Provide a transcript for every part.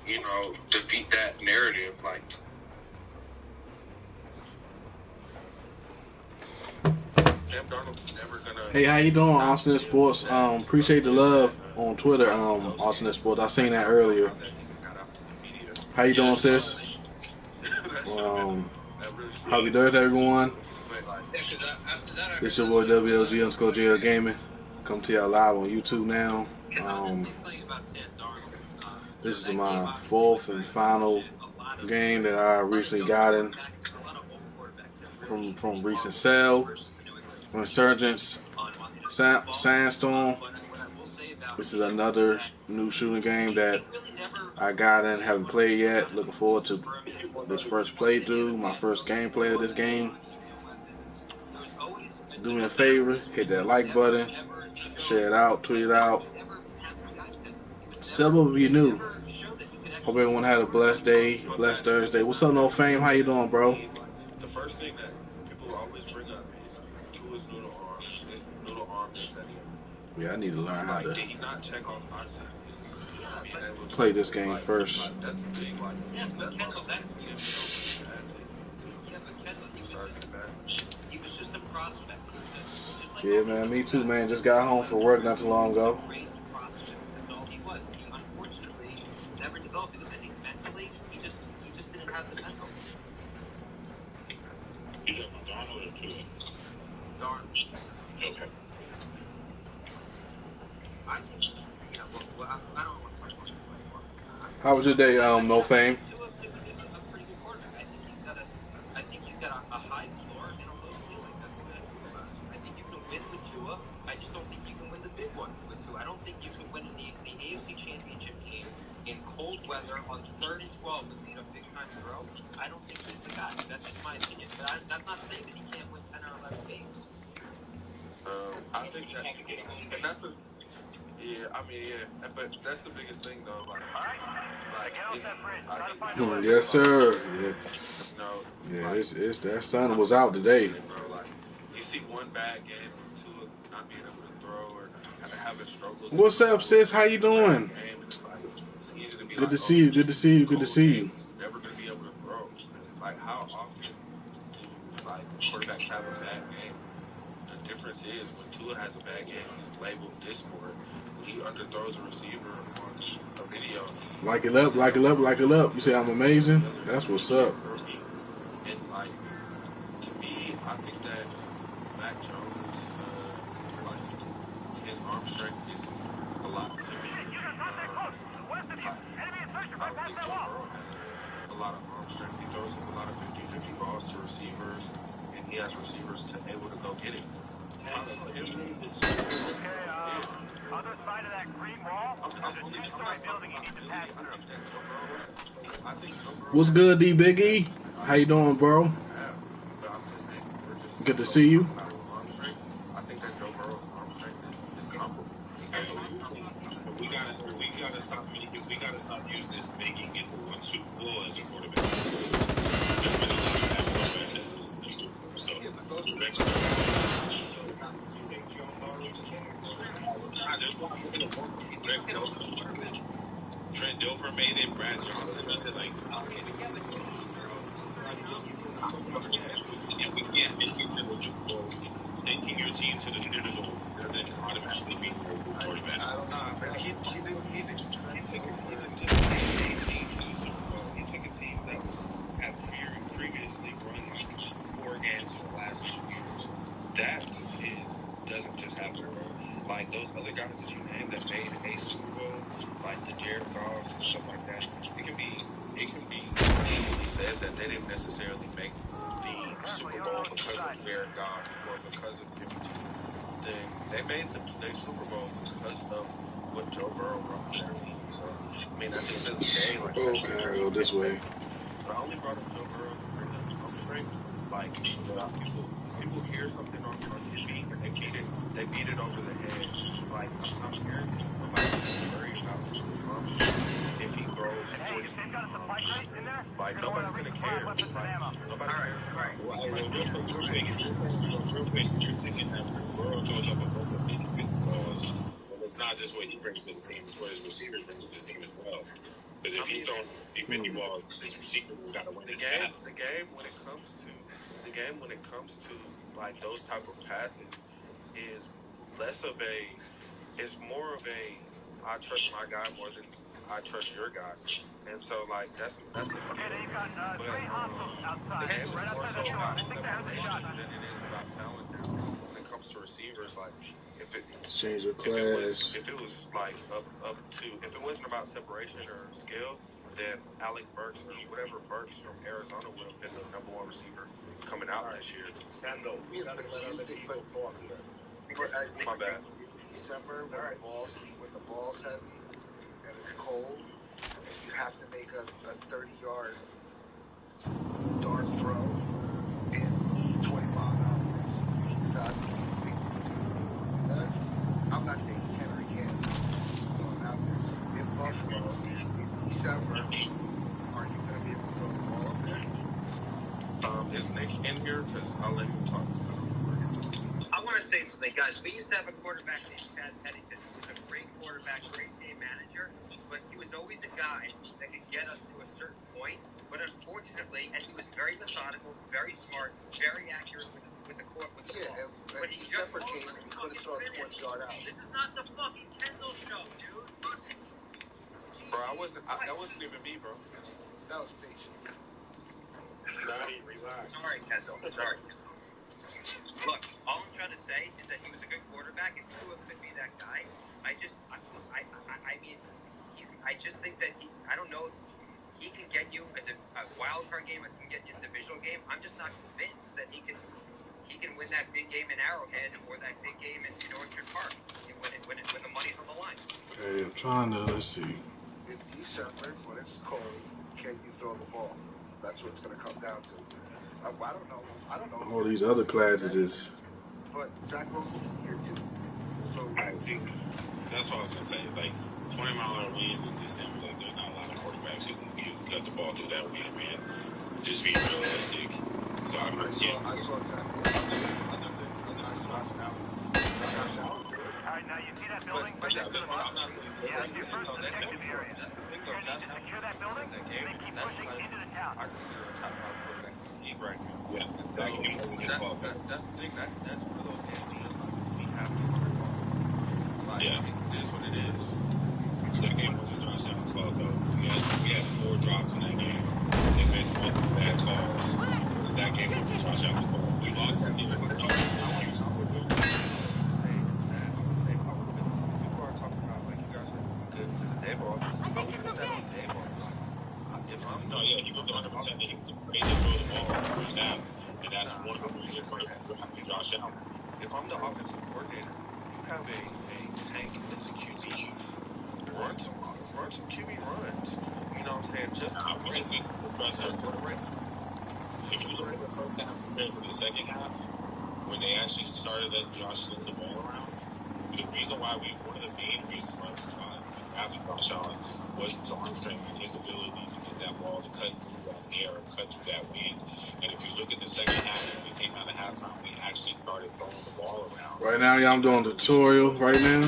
you know, defeat that narrative. Like, Sam Darnold's never gonna. Hey, how you doing, Austin Sports? Appreciate the love on Twitter, Austin Sports. I seen that earlier. How you doing, sis? Happy Thursday, everyone. It's your boy WLG_JL Gaming. Come to y'all live on YouTube now. This is my fourth and final game that I recently got in from recent sale. Insurgency Sandstorm. This is another new shooting game that I got in, haven't played yet. Looking forward to this first playthrough, my first gameplay of this game. Do me a favor, hit that like button, share it out, tweet it out. Several of you new. Hope everyone had a blessed day, blessed Thursday. What's up, No Fame? How you doing, bro? The first thing that people always bring up is Tua's noodle arm. This noodle arm, this, that, the other. Yeah, I need to learn how to Did he not check all the boxes? Being able to play this game first. That's the thing. Like, that's one of the things he was just a prospect. Yeah, man, me too, man. Just got home from work not too long ago. That's all he was. He unfortunately never developed it. I think mentally, he just didn't have the mental. You talking about Darnold or Tua? Darnold. Okay. I think, you know, well, I don't want to talk about it anymore. How was your day, No Fame? Tua is a pretty good quarterback. I think he's got a high floor and a low ceiling. That's the way I feel about it. I think you can win with Tua. I just don't think you can win the big one with Tua. I don't think you can win the AFC Championship game in cold weather on 3rd and 12 when you need a big time throw. I don't think he's the guy. That's just my opinion. But that's not saying that he can't win 10 or 11 games. I think that, and that's a. Yeah, I mean, yeah, but that's the biggest thing, though. Yes, sir. Yeah. No, Yeah, it's that sun was out today. Like, you see one bad game of Tua not being able to throw or having struggles. What's up, sis? How you doing? It's easy to be good to see you. Good to see you. Good to see you. Never gonna be able to throw. Like, how often do quarterbacks have a bad game? The difference is when Tua has a bad game, he's labeled this for it. When he underthrows a receiver on a video, like it up, like it up, like it up. You say I'm amazing? That's what's up. And like, to me, I think that Mac Jones, his arm strength is a lot similar. I think Joe Burrow has a lot of arm strength. He throws a lot of 50-50 balls to receivers, and he has receivers able to go get it. Other side of that green wall, there's a two-story building you need to pass through. What's good, D Big E? How you doing, bro? Good to see you. I think that Joe Burrow's arm strength is comparable. We gotta stop making. We gotta stop using this making it one Super Bowl as a quarterback. There's been a lot of bad quarterbacks in the Super Bowl. So Trent Dilfer made it. Brad Johnson made it. Like, we can't make it to the Super Bowl. Taking your team to the Super Bowl doesn't automatically mean you're a good quarterback. I don't know. He took a team that had previously run like 4 games for the last 2 years. That doesn't just happen, bro. Like, those other guys that you named that made a Super Bowl, like the Jared Goffs and stuff like that, it can be easily said that they didn't necessarily make the Super Bowl because of Jared Goff or because of Jimmy G. They made the Super Bowl because of what Joe Burrow brought to their team. So, I mean, at the end of the day, like, okay, I'll go this way. But I only brought up Joe Burrow to bring up home straight. Like, people hear something on TV and they beat it over the head. Like, I'm hearing nobody's worried about arm strength if he throws 40. Like, nobody's gonna care. Like, nobody cares. Real quick, you're thinking that Burrow throws up a bunch of 50 balls, but it's not just what he brings to the team; it's what his receivers bring to the team as well. Because if he's throwing 50 balls, this receiver got to win The it. game when it comes to like those type of passes is less of a, it's more of a, I trust my guy more than I trust your guy, and so like that's a skill. Okay, then you've got But 3 hostiles outside. the game is Right more outside so that door. about I think they heard the separation shot. than it is about talent now. When it comes to receivers, like if it Change your if it was class. if it was like up to, if it wasn't about separation or skill, then Alec Burks or whatever Burks from Arizona would have been the #1 receiver coming out this year. Kendall, Yeah, but do you think? But My bad. in December, when the ball's heavy and it's cold, and you have to make a 30-yard dart throw in 20-mile-an-hour winds, you think he's got the instinct that he's going to be able to do that? I'm not saying he can or he can't. So I'm out there. In Buffalo, in December, are you going to be able to throw the ball up there? Is Nick in here? Because I'll let him talk. I want to say something, guys. We used to have a quarterback named Chad Pennington who was a great quarterback, great game manager, but he was always a guy that could get us to a certain point. But unfortunately, and he was very methodical, very smart, very accurate with the ball. And But he December just came and he couldn't throw a 20-yard out. This is not the fucking Kendall show, dude. Bro, that wasn't even me, bro. That was me. Johnny, relax. Sorry, Kendall. Sorry. Look, all I'm trying to say is that he was a good quarterback, and Tua could be that guy. I mean, I just think that I don't know if he can get you a wild card game, or he can get you a divisional game. I'm just not convinced that he can win that big game in Arrowhead or that big game in Orchard Park when the money's on the line. Okay, I'm trying to, let's see. In December, when it's cold, can you throw the ball? That's what it's going to come down to. I don't know. All these other classes is. But Zach Wilson's in here too. So I see. That's what I was gonna say. Like 20-mile-an-hour winds in December. Like there's not a lot of quarterbacks who can cut the ball through that wind, man. Just be realistic. So I saw Zach Wilson. All right, now you see that building? But yeah, listen, I'm not saying Yeah, that's your first that's objective area. the thing You're though. going to need to secure that building, and then keep pushing into the town. I consider a top 5 quarterback in the league right now. yeah, Zach wasn't his fault. That's the thing. That's one of those games where it's like we have to run the ball. Like, Yeah. I mean, it is what it is. That game wasn't Josh Allen's fault though. We had 4 drops in that game. They missed multiple bad calls. That game wasn't Josh Allen's fault. We lost that game. People are talking about like you guys are good because Dayball. I think it's okay. No, yeah, he was 100%. He was afraid to throw the ball in the first half, and that's one of the reasons for Josh Allen. If I'm the offensive coordinator, you have a tank as a QB. Run some QB runs. You know what I'm saying? Just I wouldn't think the first half. If you look at the first half compared to the second half, when they actually started letting Josh sling the ball around, the reason why one of the main reasons why we drafted Josh Allen was his arm strength and his ability to get that ball to cut through that air, cut through that wind. And if you look at the second half, when we came out of halftime, we actually started throwing the ball around. Right now, y'all, I'm doing a tutorial right now.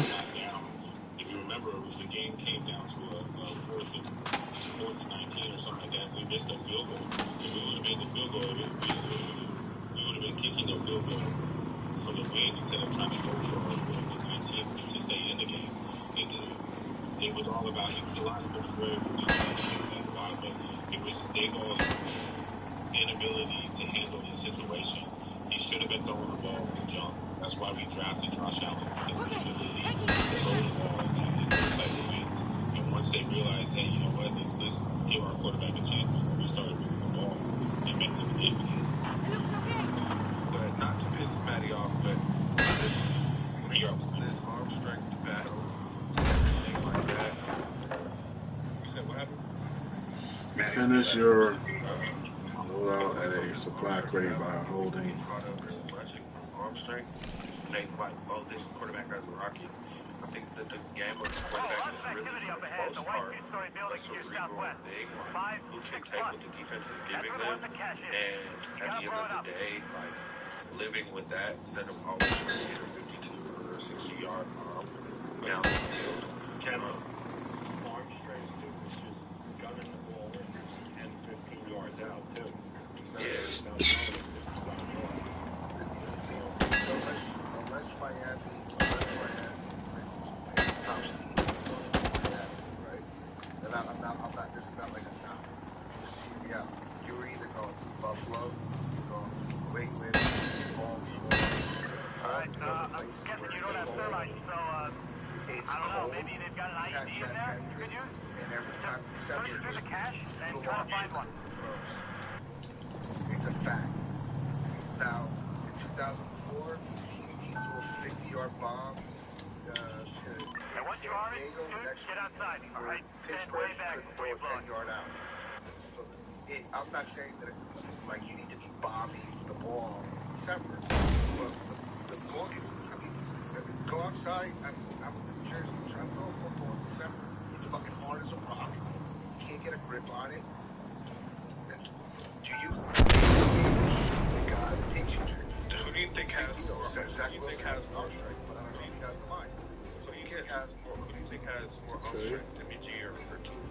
If you remember, the game came down to a fourth and 19 or something like that. We missed a field goal. If we would have made the field goal, we would have been kicking a field goal for the win instead of trying to go for a 4th and 19 to stay in the game. It was all about, a lot of it was very why, but it was Dayball's inability to handle the situation. He should have been throwing the ball from jump. That's why we drafted Josh Allen, because his ability to throw the ball in those type of wins. And once they realized, hey, you know what, let's give our quarterback a chance, we started moving the ball and making it big. It looks okay. But not to piss Matty off, but when it comes to this arm strength battle, everything like that. You said what happened? Finish your loadout at a supply crate by holding. Arm strength. They like, oh, this quarterback has a rocket. I think that the game of the quarterback is really, for the most part, a cerebral thing. Like, who can take what the defense is giving them, and at the end of the day, like, living with that instead of always trying to hit a 52 or 60-yard down the field. Arm strength, dude, is just This is not like a knock. Just hear me out. You were either going through Buffalo, you're going through New England, Baltimore, Alright, I'm guessing you don't have thermite, so, it's I don't know, cold. maybe they've got an We had IED in there you could use? and every time we Search through the cache and try to find one. It's a fact. Now, in 2004, he threw a 50-yard bomb And once San you're on it, Diego, the dude, next get week, outside, alright? Stand Pittsburgh, way back couldn't before throw you a blow it. 10-yard out. So I'm not saying that like you need to be bombing the ball in December, but the ball gets. I mean, go outside. I'm in New Jersey. Try to throw a football in December. It's fucking hard as a rock. You can't get a grip on it. And do you? God, it takes you. Who do you think has more? Zach Who do you Wilson think has has more? arm strength, but I don't know if he has the mind. Who do you think has more? Who do you think has more arm Okay. strength, Jimmy G or Tua?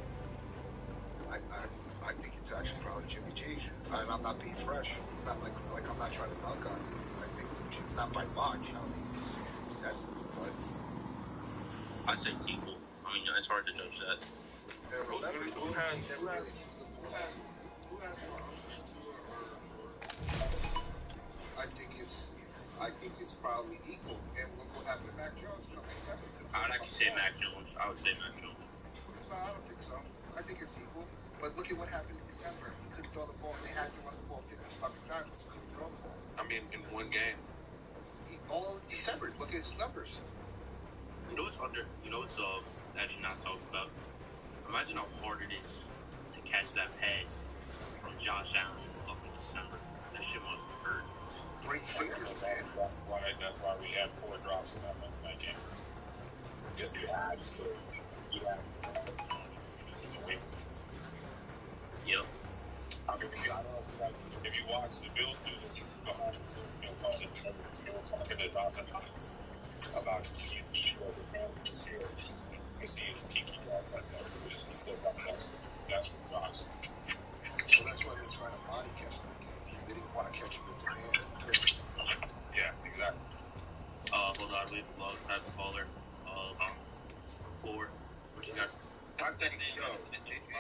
I think it's actually probably Jimmy G. And I'm not being fresh. Not like I'm not trying to dunk on him. I think not by much. I don't think it's excessive, but I'd say it's equal. I mean, it's hard to judge that. Who has more arm strength, Tua or? I think it's probably equal. And look what happened to Mac Jones come December. I would actually say Mac Jones. I would say Mac Jones. No, I don't think so. I think it's equal. But look at what happened in December. He couldn't throw the ball. They had to run the ball 50 fucking times because he couldn't throw the ball. I mean, in one game. All in December. Look at his numbers. You know what's actually not talked about? Imagine how hard it is to catch that pass from Josh Allen in fucking December. That shit must have hurt. Bring fingers, man. That's why we had 4 drops in that game. Because you had. Yep. I mean, I don't know if you watch the Bills do this behind the scenes film called it, they were talking to Dawson Knox about he was a fan this year. You see his peaky off like that. He said that's from Josh. So that's why they were trying to body catch that game. They didn't want to catch him with their hands. They couldn't. Yeah, exactly. Hold on, we have vlogs. I have a caller. 4. What you got? I think, did you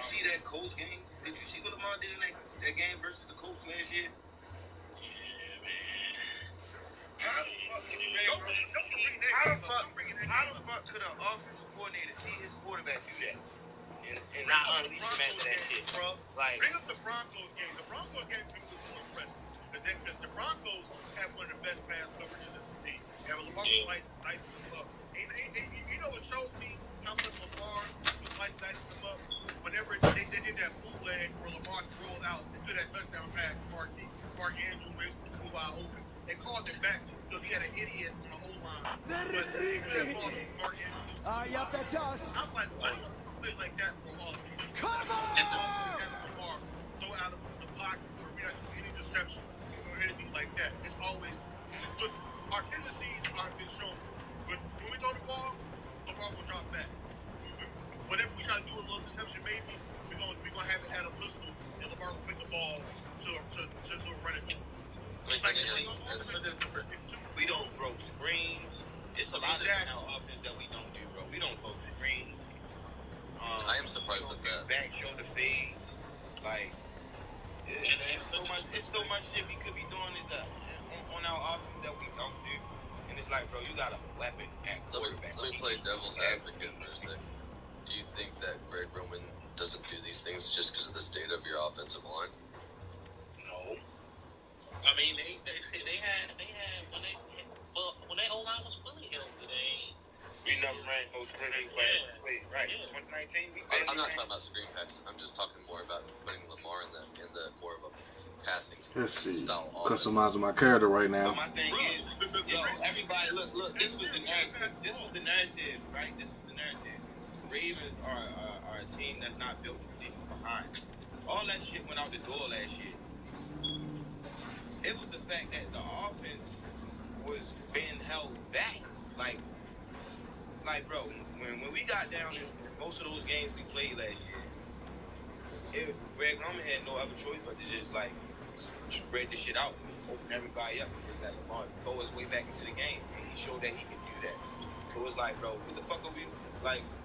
see that Colts game? Did you see what Lamar did in that game versus the Colts last year? Yeah, man. How the fuck could an offensive coordinator see his quarterback do that and not unleash him after that shit, bro? Like, bring up the Broncos game. The Broncos game was more impressive because the Broncos have one of the best pass coverages in the league. They have a Lamar slicing them up. And you know what showed me how much Lamar was slicing them up? Whenever they did that bootleg where Lamar rolled out and threw that touchdown pass to Mark Andrews where he flew wide open. They called it back because he had an idiot on the O-line. But he threw that ball to Mark Andrews. Yep, that's us. I'm like, why do you play like that for all of you? Come on! Lamar throw out of the pocket or we not do any deception or anything like that. It's always our tendencies are been shown. When we throw the ball, Lamar will drop back. Whenever we try to do a little deception, maybe we're gonna have it at a pistol, and Lamar will flick the ball to do a running back. We don't throw screens. It's a lot of in our offense that we don't do, bro. We don't throw screens. I am surprised at that. Back shoulder fades, like it's so much shit we could be doing this on our offense that we don't do. And it's like, bro, you got a weapon at quarterback. Let me play devil's advocate for a second. Do you think that Greg Roman doesn't do these things just because of the state of your offensive line? No. I mean, they had when their O-line was fully healthy, we never ran no screen play. Right. Yeah. 2019, I'm not talking about screen passes. I'm just talking more about putting Lamar in the more of a passing Let's see. style offense. Customizing my character right now. So my thing is, everybody, look. This was the narrative, right? This was the narrative. The Ravens are a team that's not built to play from behind. All that shit went out the door last year. It was the fact that the offense was being held back. Like, bro, when we got down in most of those games we played last year, Greg Roman had no other choice but to just spread the shit out, open everybody up, and just let Lamar throw his way back into the game. And he showed that he can do that. So it's like, bro, what the fuck are we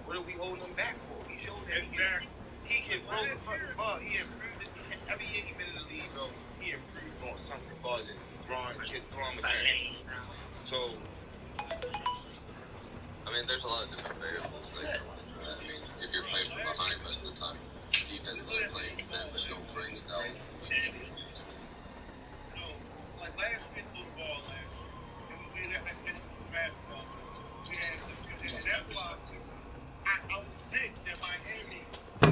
what are we holding him back for? He showed that he can. he can throw the fucking ball. He improved it. Every year he been in the league, bro. He improved on something as far as his throwing mechanics. So, I mean, there's a lot of different variables that go into that. I mean, if you're playing from behind most of the time, defenses are playing that don't break style. Like last year, threw the ball last year. And we had that basketball. We had, and that's why I was sick that Miami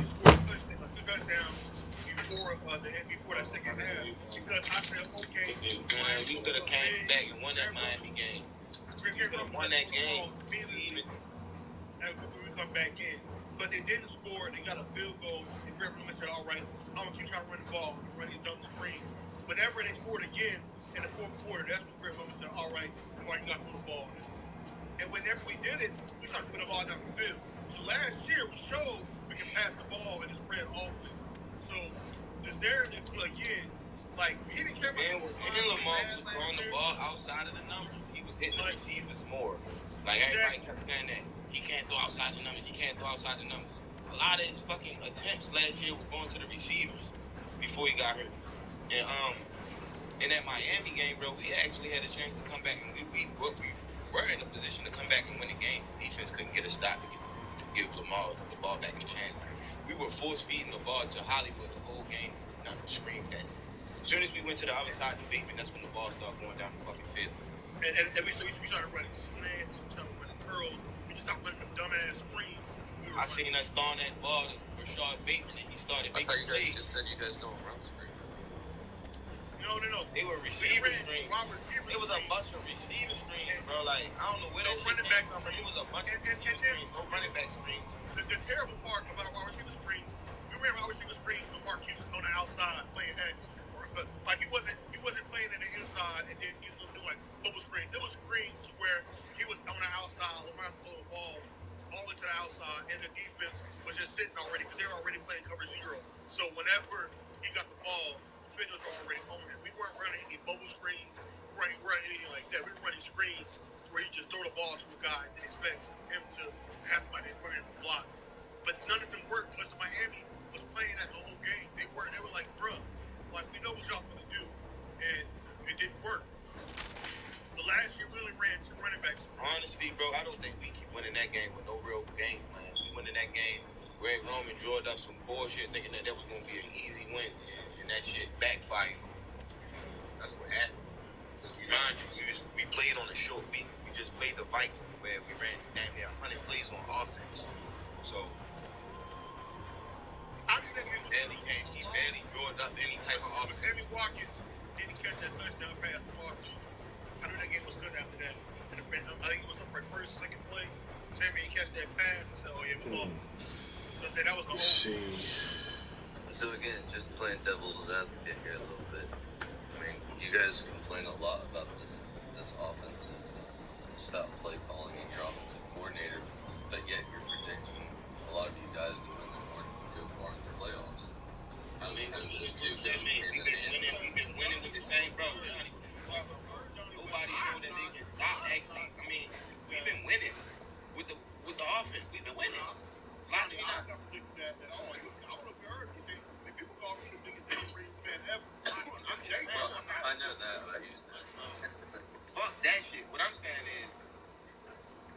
scored a touchdown before that second half because I said, okay, we could have came back and won that Miami game. We could have won that game. When we come back in. But they didn't score. They got a field goal. And Greg Roman said, all right, I'm going to keep trying to run the ball. I'm running dumb screen. Whenever they scored again in the fourth quarter, that's when Greg Roman said, all right, you got to throw the ball now. And whenever we did it, we started putting the ball down the field. So last year, we showed we can pass the ball in the spread offense. So just there again, like, he didn't care about and Lamar was throwing the ball outside of the numbers. He was hitting the receivers more. Like, everybody kept saying that. He can't throw outside the numbers. He can't throw outside the numbers. A lot of his fucking attempts last year were going to the receivers before he got hurt. And in that Miami game, bro, we actually had a chance to come back, and we were in a position to come back and win the game. The defense couldn't get a stop to give Lamar the ball back in the chance. We were force feeding the ball to Hollywood the whole game, nothing screen passes. As soon as we went to the other side of the Bateman, that's when the ball started going down the fucking field. And we started running slants, we started running curls. We just stopped running them dumbass screens. I seen us throwing that ball to Rashad Bateman, and he started making plays. I thought you guys plays. just said you guys don't run screens. No. They were receiver screens. It was a bunch of receiver screens, bro. Like, I don't know where that shit came from. It was a bunch of receiver screens, no running back screens. The terrible part about wide receiver screens, we ran wide receiver screens with Marquise on the outside playing X. Like, he wasn't playing in the inside, and then he was doing like bubble screens. It was screens where he was on the outside, Lamar throw the ball all the way to the outside, and the defense was just sitting already because they were already playing cover zero. So whenever he got the ball, defenders were already on him. We weren't running any bubble screens, we weren't running anything like that. We were running screens where you just throw the ball to a guy and expect him to have somebody in front of him to block. But none of them worked because Miami was playing that the whole game. They were like, bruh, like, we know what y'all gonna do, and it didn't work. The last year we only ran 2 running backs. Honestly, bro, I don't think we keep winning that game with no real game plan. We went in that game, Greg Roman drawed up some bullshit thinking that was gonna be an easy win, and that shit backfired. That's what happened. Because remind you, we played on a short week. We just played the Vikings where we ran damn near 100 plays on offense. So he barely drawed up any type of offense. Sammy Watkins didn't catch that touchdown pass to Mark Neutral. I knew that game was good after that. And I think it was the first, second play. Sammy didn't catch that pass. I said, oh yeah, we lost. So I said that was the whole. So again, just playing devil's advocate here a little bit. I mean, you guys complain a lot about this offensive style play calling and your offensive coordinator, but yet you're predicting a lot of you guys to win the North and go far in the playoffs. I mean, those two go we've been winning with the same, bro. Nobody showed that they can stop. Actually, I mean, we've been winning with the offense. We've been winning. Last week, I never predicted that at all. I don't know if you heard me say, if people call me the biggest Dave Reeves fan ever. I know that, but you said fuck that shit. What I'm saying is,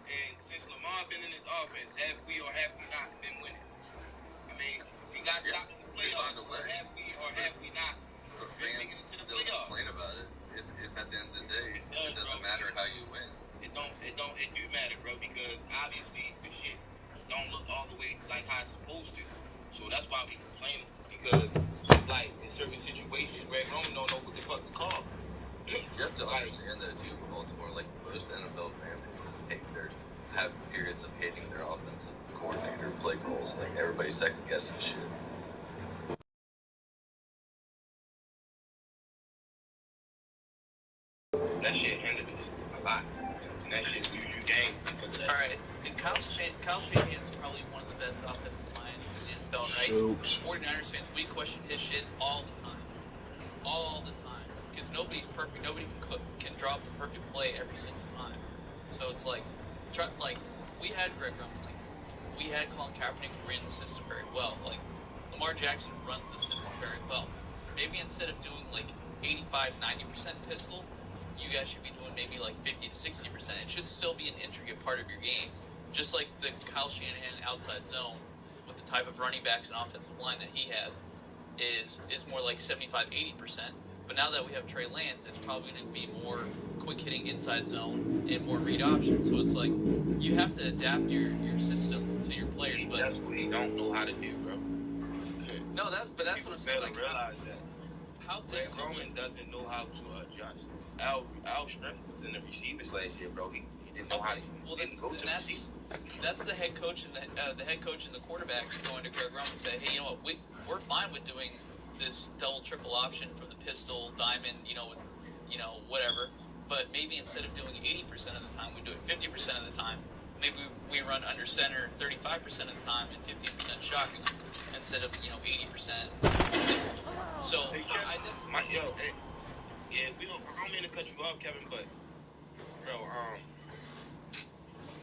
and since Lamar been in his offense, have we or have we not been winning? I mean, we got stopped in the playoffs. Have we or have we not? But fans still complain about it. If at the end of the day, it doesn't matter how you win. It do matter, bro, because obviously the shit don't look all the way like how it's supposed to. So that's why we complaining, because it's like in certain situations, Greg Roman don't know what the fuck to call. You have to understand that too. Baltimore, like most NFL fan bases, have periods of hating their offensive coordinator, play calls. Like everybody second guesses shit. That shit hindered us a lot. And that shit lose you games because of that. Alright, and Kyle Shanahan's probably one of the best offensive minds in the NFL, right? Shoot. 49ers fans, we question his shit all the time. All the time. Because nobody's perfect. Nobody can drop the perfect play every single time. So it's like we had Greg Roman, we had Colin Kaepernick who ran the system very well. Like, Lamar Jackson runs the system very well. Maybe instead of doing like 85-90% pistol, you guys should be doing maybe like 50 to 60%. It should still be an intricate part of your game, just like the Kyle Shanahan outside zone with the type of running backs and offensive line that he has is more like 75-80%. But now that we have Trey Lance, it's probably going to be more quick hitting inside zone and more read options. So it's like you have to adapt your system to your players. But that's what he don't know how to do, bro. No, that's what I'm saying. Like, realize that. How Greg difficult? Roman doesn't know how to adjust. Al strength was in the receivers last year, bro. He didn't know how to. Well, didn't go to the receivers. That's the head coach and the head coach and the quarterbacks going to Greg Roman and say, hey, you know what, we're fine with doing this double triple option from the pistol diamond, whatever. But maybe instead of doing 80% of the time, we do it 50% of the time. Maybe we run under center 35% of the time and 15% shotgun instead of 80% pistol. So hey, we don't. I don't mean to cut you off, Kevin, but bro,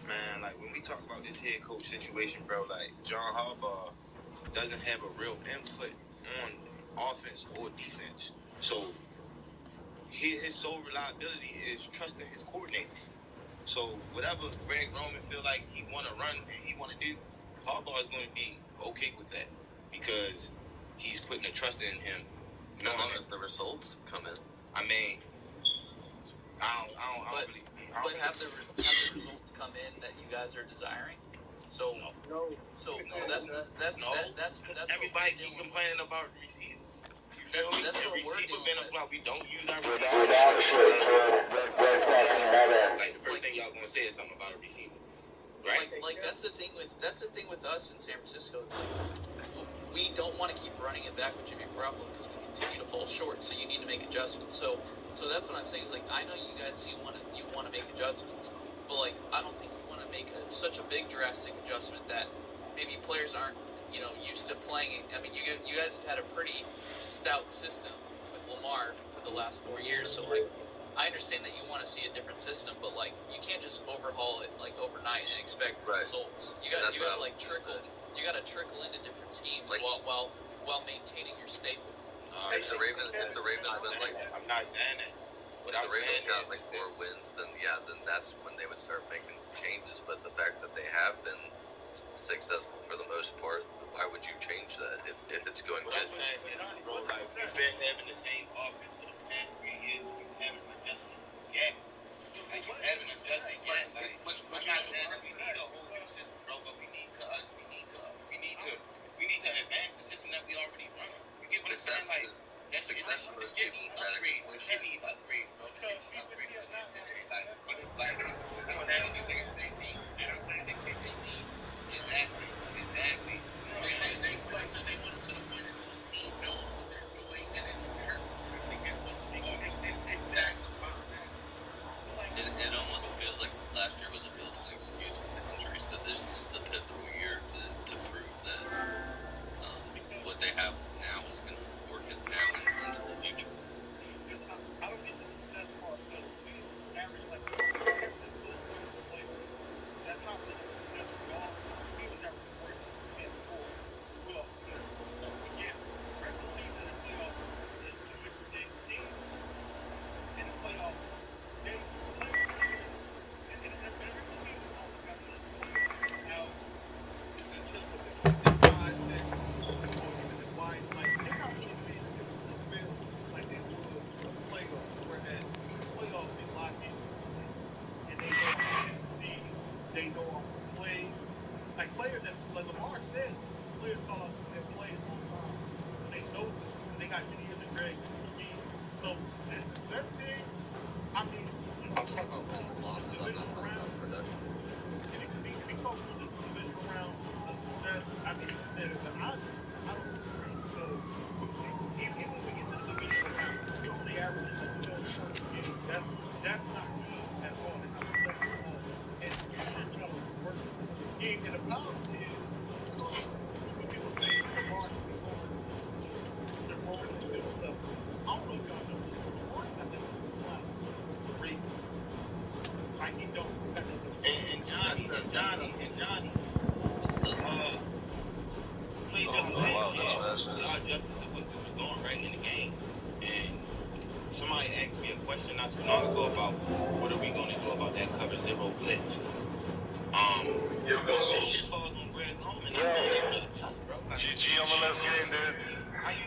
man, like when we talk about this head coach situation, bro, like John Harbaugh doesn't have a real input on offense or defense. So his sole reliability is trusting his coordinators. So whatever Greg Roman feel like he want to run and he want to do, Harbaugh is going to be okay with that because he's putting the trust in him. As long as the results come in. I mean, I don't really. But have the results come in that you guys are desiring? So that's everybody keep complaining about receivers. That's what we're receiver doing. been a flop. We don't use our Good receivers. actually, Like the first thing y'all gonna say is something about a receiver, right? Like that's the thing with us in San Francisco. It's like we don't want to keep running it back with Jimmy Garoppolo because we continue to fall short. So you need to make adjustments. So that's what I'm saying. Is like I know you guys want to make adjustments, but like I don't think you want to make such a big drastic adjustment that maybe players aren't used to playing. I mean, you guys have had a pretty stout system with Lamar for the last 4 years. So like I understand that you want to see a different system, but like you can't just overhaul it like overnight and expect results. You got to like trickle. You got to trickle into different schemes while maintaining your staple. If the Ravens win, like, I'm not saying that. If the Ravens got like 4 wins, then that's when they would start making changes. But the fact that they have been successful for the most part, why would you change that if it's going good? I'm saying is, bro, like we've been having the same offense for the past 3 years, and you haven't adjusted yet. Like you haven't adjusted yet. Like I'm not saying that we need a whole new system, bro, but we need to advance the system that we already run. You get what I'm saying? Like that shit needs upgrade. The shit needs upgrade, bro. The shit needs upgrade. Like we don't have these niggas on their team that are playing the game they need. Exactly. played just adjusted to what we was doing right in the game. And somebody asked me a question not too long ago about what are we going to do about that cover zero blitz. That shit falls on Greg Roman. Yo, bro. Like, GG on the last game, dude. how you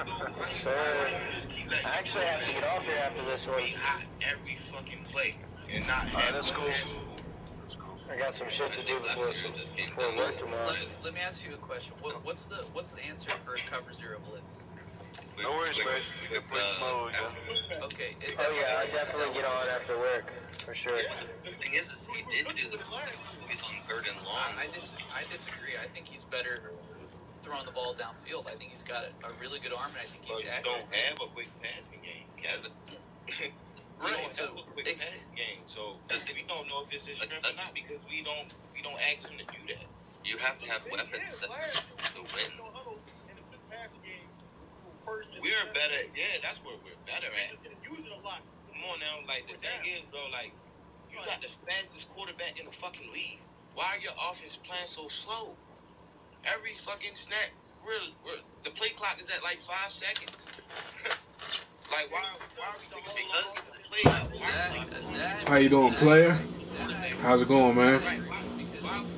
just keep letting I actually have to get off here after this one. be hot every fucking play and not have that's cool. That's cool. I got some shit to do before work tomorrow. Let me ask you a question. What's the answer for cover zero blitz? No worries, man. We can push mode, yeah. Okay. I definitely get on after work, for sure. The thing is he did do the movies on third and long. I disagree. I think he's better throwing the ball downfield. I think he's got a really good arm, and I think he's accurate. Don't have a quick passing game, Kevin. Right. So have a quick passing game. So we don't know if it's his strength or not because we don't ask him to do that. You have to have weapons to win. We're better. Yeah, that's what we're better at. Use it a lot. Come on now, like the thing is, bro, like you got the fastest quarterback in the fucking league. Why are your offense playing so slow? Every fucking snap, the play clock is at like 5 seconds. Like why are we taking so long? How you doing, player? How's it going, man? Why are we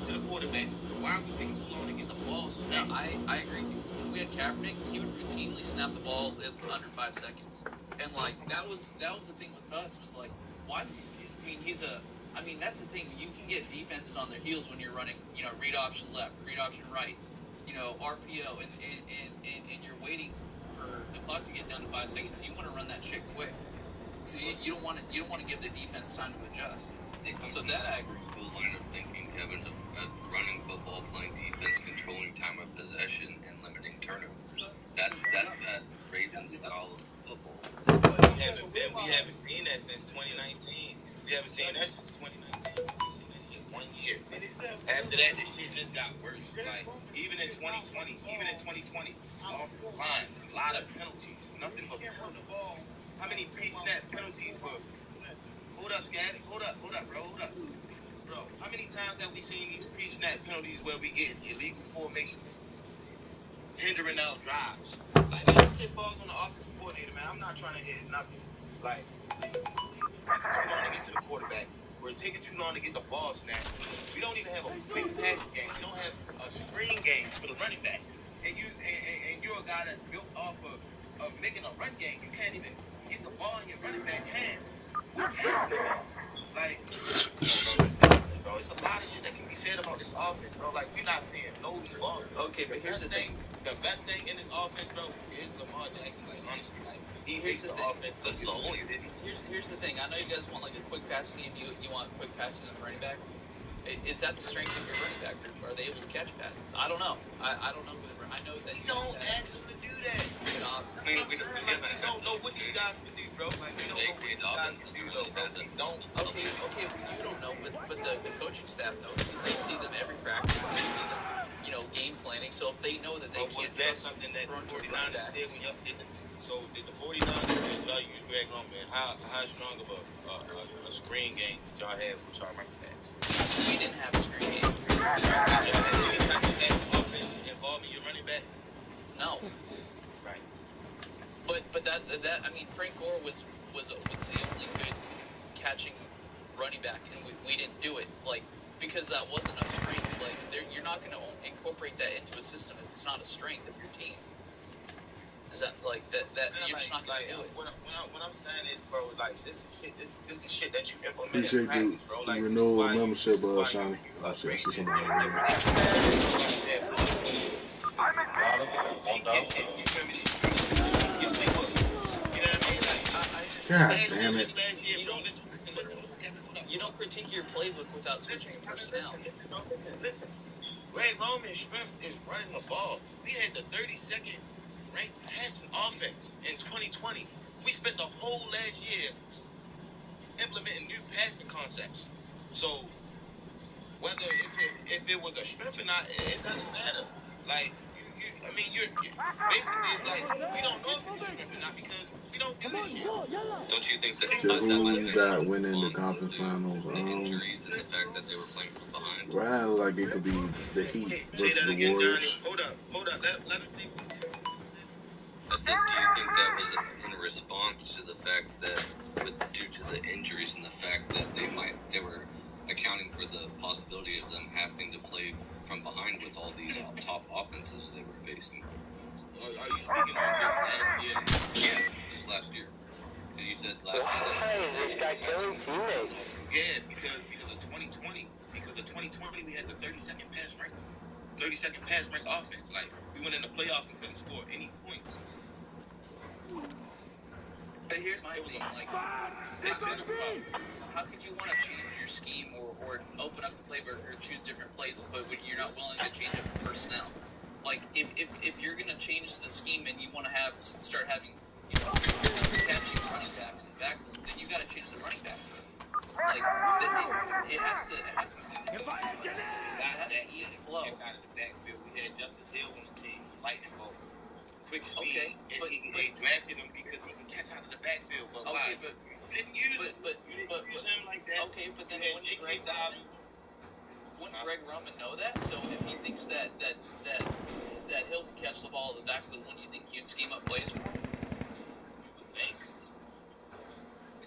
to the quarterback? Why are we taking so long to get the ball snapped? I agree with you. When we had Kaepernick, he would routinely snap the ball in under 5 seconds, and like that was the thing with us was like, why? I mean, that's the thing. You can get defenses on their heels when you're running, read option left, read option right, RPO, and you're waiting for the clock to get down to 5 seconds. You want to run that shit quick because you don't want to give the defense time to adjust. So that I agree. School line of thinking, Kevin, of running football, playing defense, controlling time of possession, and limiting turnovers. That's that Ravens style of football. We haven't seen that since 2019. We haven't seen that since 2019. That shit 1 year. After that, this shit just got worse. Like even in 2020, offensive line, a lot of penalties, nothing but penalties. How many pre-snap penalties for? Hold up, Scabby. Hold up, bro. Hold up. Bro, how many times have we seen these pre-snap penalties where we get illegal formations hindering our drives? Like, that shit falls on the offensive coordinator, man. I'm not trying to hear nothing. Like, it's taking too long to get to the quarterback. We're taking too long to get the ball snapped. We don't even have a quick pass game. We don't have a screen game for the running backs. And you're a guy that's built off of making a run game. You can't even get the ball in your running back hands. Like, bro, it's a lot of shit that can be said about this offense, bro. Like, we're not seeing no ball. Okay, but here's the thing. The best thing in this offense, bro, is Lamar Jackson. Like, honestly, like, he makes the offense. That's the only thing. Here's the thing. I know you guys want like a quick passing game. You want quick passes in the running backs. Is that the strength of your running back group? Are they able to catch passes? I don't know. I don't know. I know that we don't ask them to do that. We don't know what these guys can do, bro. Like, we don't know what these guys can do, though, bro. We don't. Okay, you don't know, but the coaching staff knows because they see them every practice. They see them, game planning. So if they know that they can't trust something that throwing to the 49ers did when y'all did it. So did the 49ers y'all use Greg Roman? How strong of a screen game did y'all have with y'all running backs? We didn't have a screen game. Involving your running backs? No. Right. But that I mean, Frank Gore was the only good catching running back, and we didn't do it because that wasn't a strength. Like you're not going to incorporate that into a system if it's not a strength of your team. Is that like that? You're just not going to do it. What I'm saying is, bro, like this is shit that you implement. Appreciate in practice, bro. Like, renewal membership, Sonny. I see somebody over God damn it. You don't critique your playbook without switching personnel. Listen, Greg Roman's strength is running the ball. We had the 32nd ranked passing offense in 2020. We spent the whole last year implementing new passing concepts. So whether if it was a strength or not, it doesn't matter. Like you're basically it's like we don't know if it's a strength or not because we don't do this shit. Don't you think that who got winning the conference finals? The injuries and the fact that they were playing from behind? Right, like it could be the Heat versus the Warriors. Hold up. Let him think. I said, do you think that was in response to the fact that, due to the injuries and the fact that they were accounting for the possibility of them having to play from behind with all these top offenses they were facing? Are you speaking on just last year? Yeah, just last year. Because you said last year. Why is this guy killing teammates? Yeah, because of 2020. Because of 2020, we had the 32nd pass rank offense. Like, we went in the playoffs and couldn't score any points. But here's my thing, like, how could you want to change your scheme or open up the playbook or choose different plays, but when you're not willing to change up the personnel? Like, if you're going to change the scheme and you want to start having, catching running backs in the backfield, then you got to change the running back. Like, it has to even flow. Out of the backfield, we had Justice Hill on the team, lightning bolt. Quick speed. Okay, but they drafted him because he could catch out of the backfield. But why? But you didn't use him. You didn't use him like that. Okay, but then wouldn't Greg Roman know that? So if he thinks that Hill could catch the ball in the backfield, wouldn't you think you'd scheme up plays for him? You would think.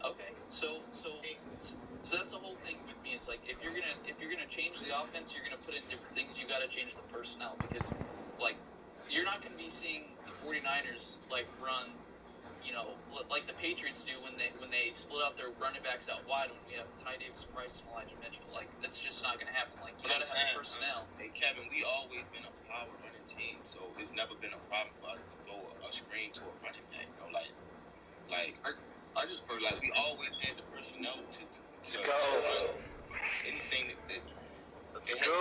Okay, so that's the whole thing with me. It's like if you're gonna change the offense, you're gonna put in different things. You got to change the personnel because, like, you're not going to be seeing the 49ers like run, like the Patriots do when they split out their running backs out wide when we have Ty Davis Price and Elijah Mitchell. Like, that's just not going to happen. Like, you got to have the personnel. Hey Kevin, we always been a power running team, so it's never been a problem for us to throw a screen to a running back. I just personally, like, we always had the personnel to run anything that. Let's go,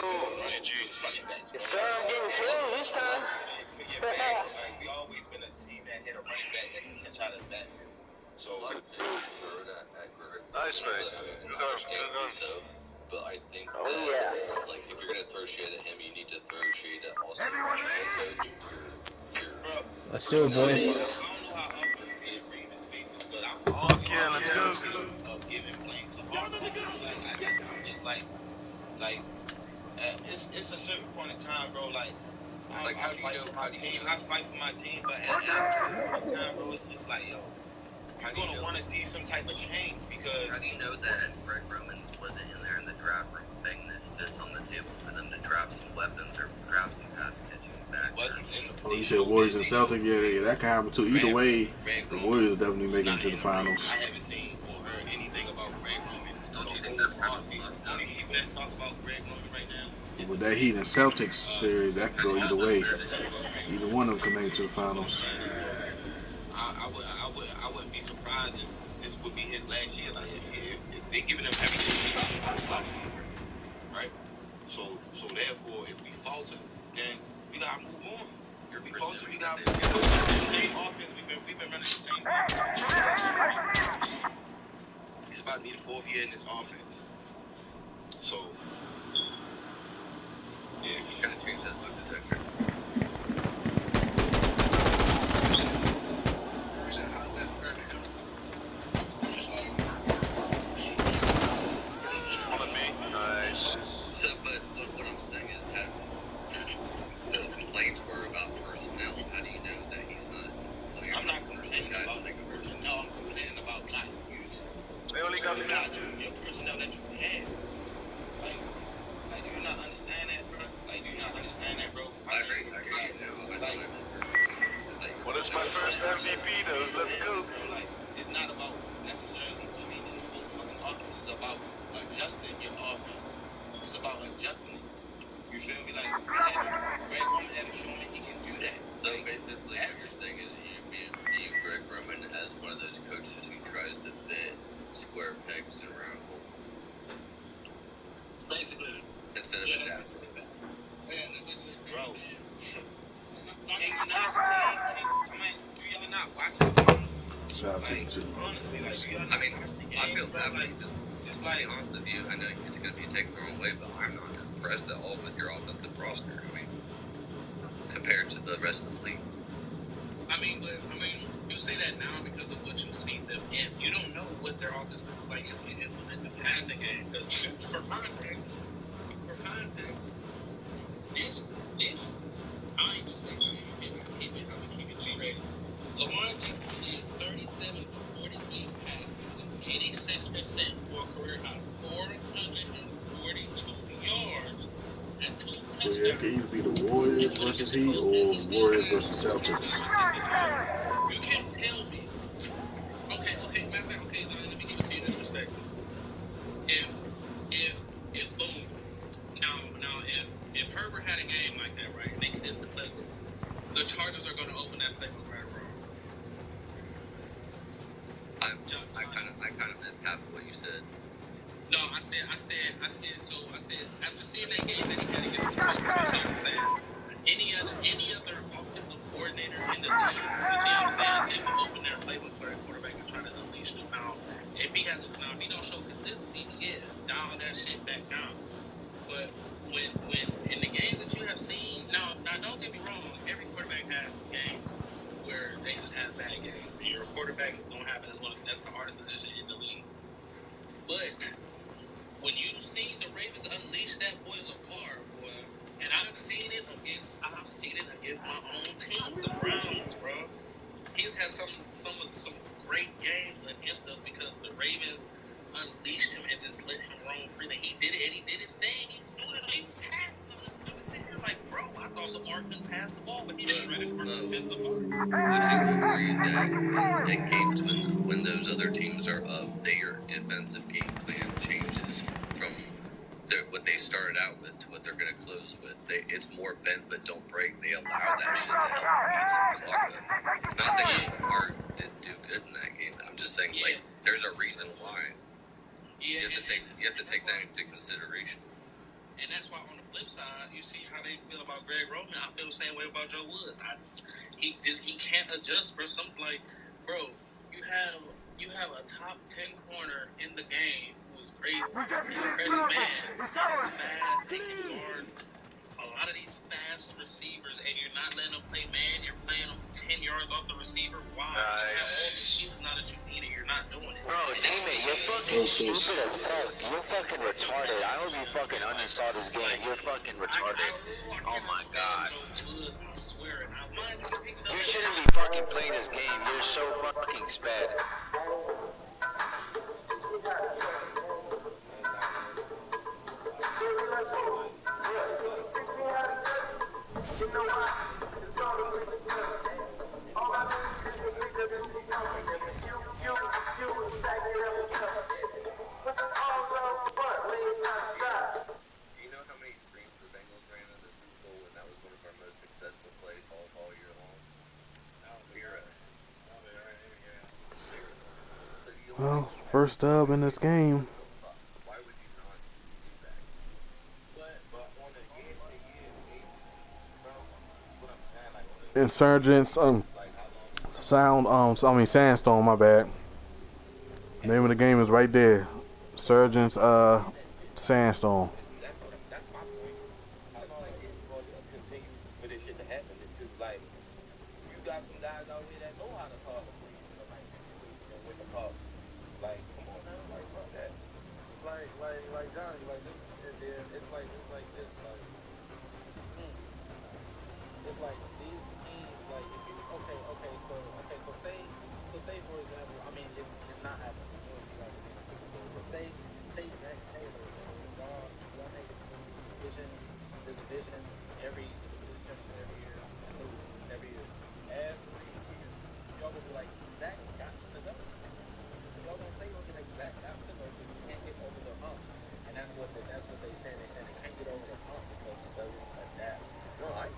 GG. Yes, sir, I'm getting killed this time. To your backs, like, we always been a team that had a running back that can catch out of the backfield. So a lot of people just throw it at Greg. Nice, man. But I think that, like, if you're gonna throw shade at him, you need to throw shade at also your head coach, your Let's do it, boys. I don't know how often Reed is faces, but I'm Fuck yeah, let's go. Of giving blame to Harbaugh. I'm just like, it's a certain point in time, bro. Like, I fight for my team, but at a certain point in time, bro, it's just like, yo, you're gonna want to see some type of change because. How do you know that Greg Roman wasn't in there in the draft room banging his fist on the table for them to draft some weapons or draft some pass catching backs? Oh, you said Warriors and Celtics? Yeah, that can happen too. Either way, the Warriors definitely make it to the finals. I haven't seen or heard anything about Greg Roman. Don't you think that's kind of fucked up? Only people that talk about Greg Roman right now. With that Heat and Celtics series, that could go either way. Either one of them can make it to the finals. I wouldn't be surprised if this would be his last year. Like, if they giving him everything, right? So therefore, if we falter, then we gotta move on. If we falter, we gotta move on. The same offense we've been running the same offense. It's about to be the 4th year in this offense. So yeah, You gotta change that smoke detector. Nice. So, but what I'm saying is that the complaints were about personnel. How do you know that he's not playing? I'm not complaining about the personnel. I'm complaining about not using. They only got 2. Your personnel that you had. Like, do you not understand that, bro? Like, do you not understand that, bro? I hear you now. Well, it's my first MVP, though. Let's go. Like, it's not about necessarily changing the whole fucking offense. It's about adjusting your offense. It's about adjusting it. You feel me? Like, Greg Roman had to show me he can do that. So basically, what you're saying is you view Greg Roman as one of those coaches who tries to fit square pegs in round holes. Basically. Instead of adapting. Bro. Can you not see? Do y'all not watch the games? Shout out to you too. Honestly, like, do y'all not watch the games? I feel bad. It's To like, be honest with you, I know it's going to be taken the wrong way, but I'm not impressed at all with your offensive roster. I mean, compared to the rest of the league. You say that now because of what you see them in. You don't know what their offense looks like if we implement the passing game. For context, this I ain't gonna say versus Heat or Warriors versus Celtics? You can't tell me. Okay, matter of fact, okay, let me give it to you this perspective. If boom, now if Herbert had a game like that, right, and they did this to Clemson, the Chargers are going to open that playbook right wrong. I kind of missed half of what you said. No, I said after seeing that game that he had against the Colts, you see what I'm saying? Any other offensive coordinator in the league, you see what I'm saying? They will open their playbook for that quarterback and try to unleash them. Now, if he don't show consistency, yeah, dial that shit back down. But when in the games that you have seen, now don't get me wrong, every quarterback has games where they just have bad games. And your quarterback is gonna have it as well. That's the hardest position in the league. But when you see the Ravens unleash that boy Lamar, boy, and I've seen it against my own team, the Browns, bro. He's had some great games against them because the Ravens unleashed him and just let him roam freely. He did it, and he did his thing. He was doing it. He was passing them. And I'm sitting here like, bro, I thought Lamar couldn't pass the ball, but he shredded Carson Wentz the ball. Would you agree that in games when those other teams are up, their defensive game plan changes from what they started out with to what they're going to close with? It's more bend but don't break. They allow that shit to help them get some clock up. Not saying that Lamar didn't do good in that game. I'm just saying, like, there's a reason why. Yeah, you have to take that into consideration. And that's why on the flip side, you see how they feel about Greg Roman. I feel the same way about Joe Woods. He can't adjust for something like, bro, you have a top 10 corner in the game who is great, press man, fast, taking yards. A lot of these fast receivers, and you're not letting them play man. You're playing them 10 yards off the receiver. Why? You have all the pieces now that you need, and you're not doing it. Bro, teammate, you're fucking stupid as fuck. You're fucking retarded. I hope you fucking uninstall this game. You're fucking retarded. Oh my god. You shouldn't be fucking playing this game. You're so fucking sped. Well, first dub in this game. Insurgents, Sandstorm, my bad. Name of the game is right there. Insurgents, Sandstorm. That's my point. I don't like it for continue for this shit to happen. It's just like you got some guys out here that know how to call the police in the right situation and win the call. Like, come on now, like fuck that. Like Johnny, like this, it's like this, like. It's like these teams, like if you so say for example, I mean it's not happening. But say Jack Taylor, y'all make it to the division every year, every year. Y'all gonna be like, Zach got to go. Y'all gonna say, okay, like Zach got to go because you can't get over the hump. And that's what they say. They say they can't get over the hump because it doesn't adapt. No, I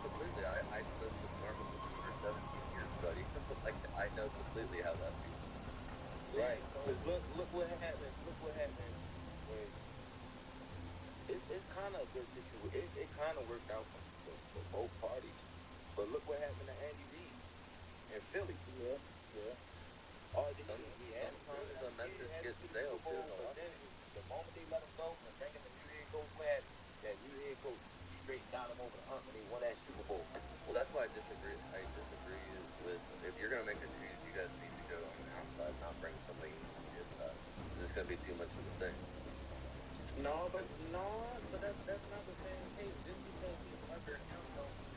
completely. I lived with Norman for 17 years, buddy. Like I know completely how that feels. Right. So look what happened. Look what happened when it's kind of a good situation. It kind of worked out for both parties. But look what happened to Andy Reid in Philly. Yeah. Sometimes a message gets stale too. But then the moment they let him go and bringing the new head coach, that new head coach straight got him over the hump and they won that Super Bowl. Well, that's why I disagree with if you're gonna make a change, you guys need to go on the outside, not bring somebody in on the inside. It's just gonna be too much of the same. No, but that's not the same case. Just because he's under him,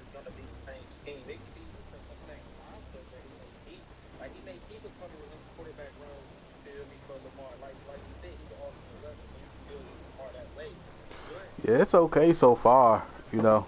it's gonna be the same scheme. It could be the same concept that he may keep a quarterback run. Feel me for Lamar, like you said, he's the offensive weapon, so you can still use Lamar that way. Yeah, it's okay so far, you know.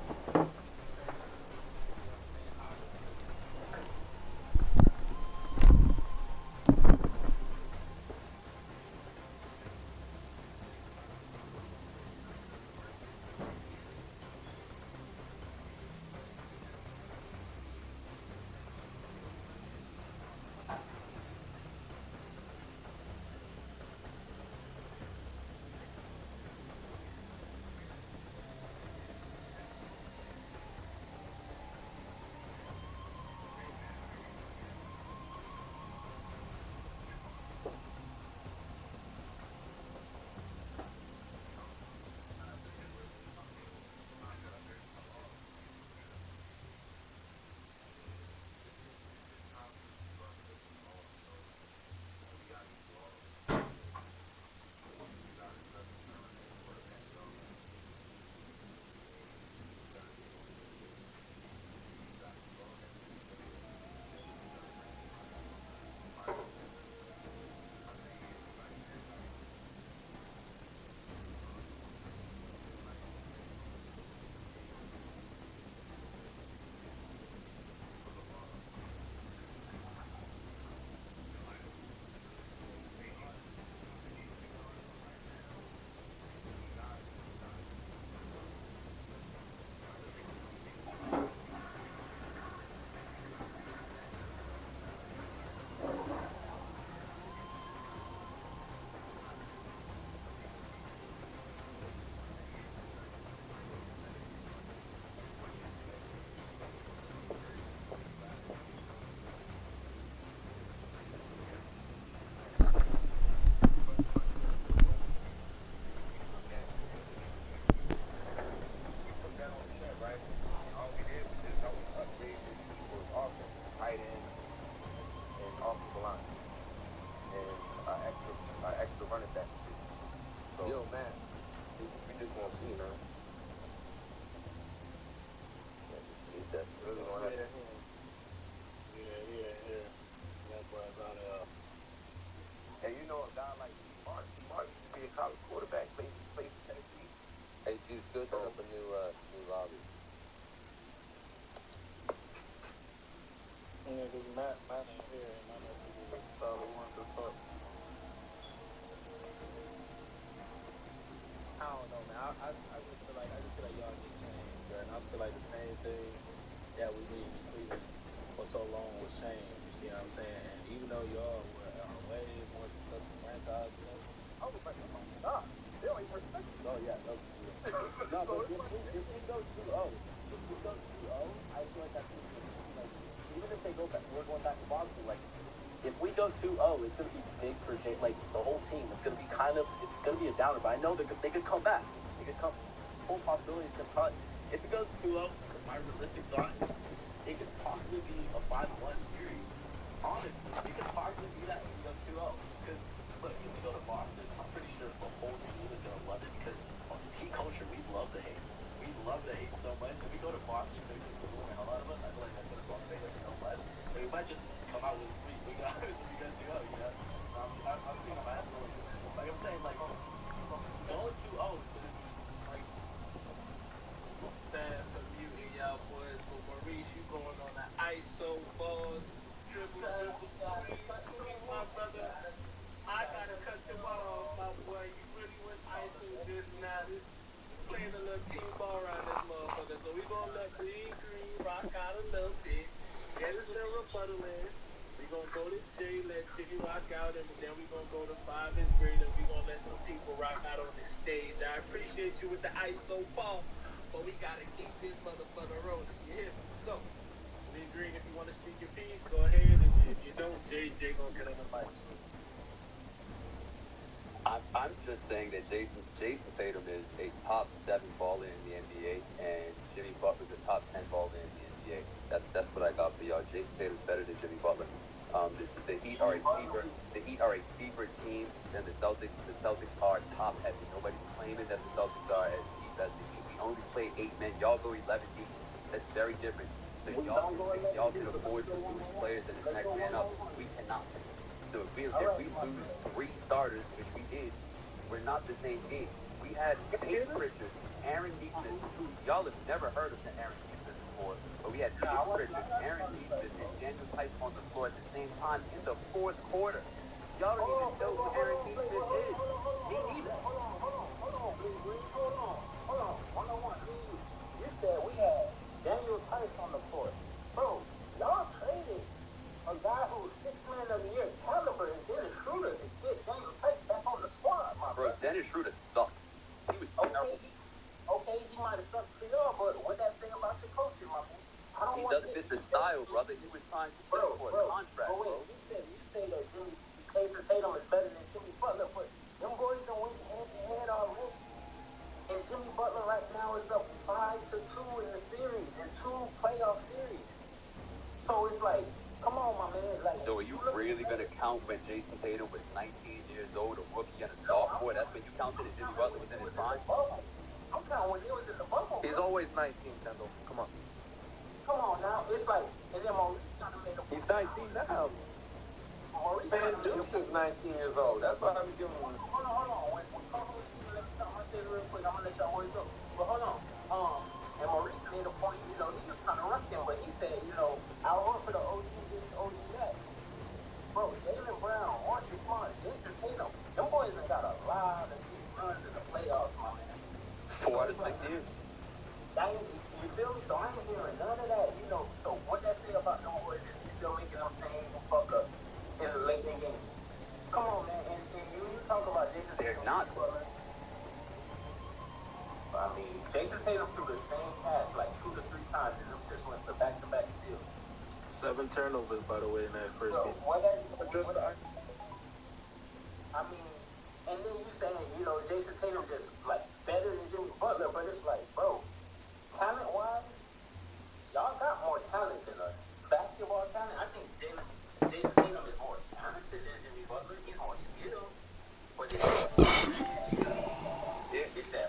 niggas Matt ain't here, and my niggas probably want to fuck. I don't know, man. I just feel like y'all just changed, bro. And I feel like the same thing that we needed in Cleveland for so long was change. You see what I'm saying? And even though y'all are way more successful franchise than us, I was like, oh my god, they don't even respect us. Oh yeah, no, no, but if we go 2-0, I feel like that's like even if they go back, we're going back to boxing. Like if we go 2-0, it's gonna be big for like the whole team. It's gonna be it's gonna be a downer. But I know they could come back. They could come. Full possibility is gonna probably if it goes 2-0. My realistic thought is it could possibly be a 5-1 series. Honestly, it could possibly be that if we go 2-0. Because look, if we go to Boston, I'm pretty sure the whole team is gonna love it because team culture, we love the hate. We love the hate so much. If we go to Boston, they're just booing the hell out of us. I feel like that's gonna motivate us so much. But we might just come out with a sweep. We got 2-0, you know. I'm speaking on my head a little bit. Like I'm saying, like going 2-0 is gonna be like bad for muting y'all boys. But Maurice, you going on the ISO balls, dribble, my brother. I gotta cut you off, my boy. You really went ISO just now. Playing a little team ball around this motherfucker. So we gonna let Green rock out a little bit. Get his little rebuttal in. We gonna go to Jay, let Jay rock out, and then we gonna go to 5 is greater. We gonna let some people rock out on the stage. I appreciate you with the ISO ball, but we gotta keep this motherfucker rolling. You hear me? So, Green, if you wanna speak your piece, go ahead. If you don't, Jay gonna get on the mic. So. I'm just saying that Jason Tatum is a top 7 baller in the NBA, and Jimmy Butler's a top 10 baller in the NBA. That's what I got for y'all. Jason Tatum's better than Jimmy Butler. The Heat are a deeper team than the Celtics. The Celtics are top heavy. Nobody's claiming that the Celtics are as deep as the Heat. We only play 8 men. Y'all go 11 deep. That's very different. So if y'all can afford to lose players and this next man up, we cannot. So if we lose 3 starters, which we did, we're not the same team. We had Peyton Pritchard, Aaron Neesmith, who y'all have never heard of Aaron Neesmith before, but we had Peyton Pritchard, Aaron Neesmith, and Daniel Tice on the floor at the same time in the 4th quarter. Y'all don't even know who Aaron Neesmith is. Me neither. Hold on. 101. You said we had Daniel Tice on the floor. Bro, y'all traded a guy who's 6th man of the year caliber and Dennis Schroeder to get Daniel Tice back on the squad, my bro. Dennis Schroeder sucks. He was terrible. Okay, he might have sucked for y'all, but what that say about your coaching, my man? He doesn't fit the style, brother. He was trying to play for a contract, bro. You say that Jason Tatum is better than Jimmy Butler, but them boys don't win head-to-head already. And Jimmy Butler right now is up 5-2 in the series, in 2 playoff series. So it's like, come on, my man. Like, so are you really going to count when Jason Tatum was 19 years old, a rookie and a sophomore? That's when you counted that Jimmy Butler was in his prime? I'm counting when he was in the bubble. He's always 19, Kendall. Come on. Come on now. It's like, and then Maurice kind of made a... He's 19 now. Man, Duke is 19 years old. That's why I'm giving him... Hold on. When Carlos, let me talk my thing real quick. I'm going to let y'all boys go. But hold on. And Maurice made a point, he was kind of rocking, but he said, I want for the OG this, OG that. Bro, Jaylen Brown, Marcus Smart, Jason Tatum, them boys have got a lot of deep runs in the playoffs, my man. 4 out of 6 years. You feel me? So I ain't hearing none of that, So what that say about them boys is they still making them same fuck ups in the late in games. Come on, man. And you talk about Jason Tatum. They're not. I mean, Jason Tatum threw the same pass like 2 to 3 times, and them shits went for back-to-back steals. 7 turnovers, by the way, in that first game. I mean, and then you saying, Jason Tatum just, like, better than Jimmy Butler, but it's like, bro, talent-wise, y'all got more talent than us. Basketball talent, I think Jason Tatum is more talented than Jimmy Butler. He's more skilled, but it's that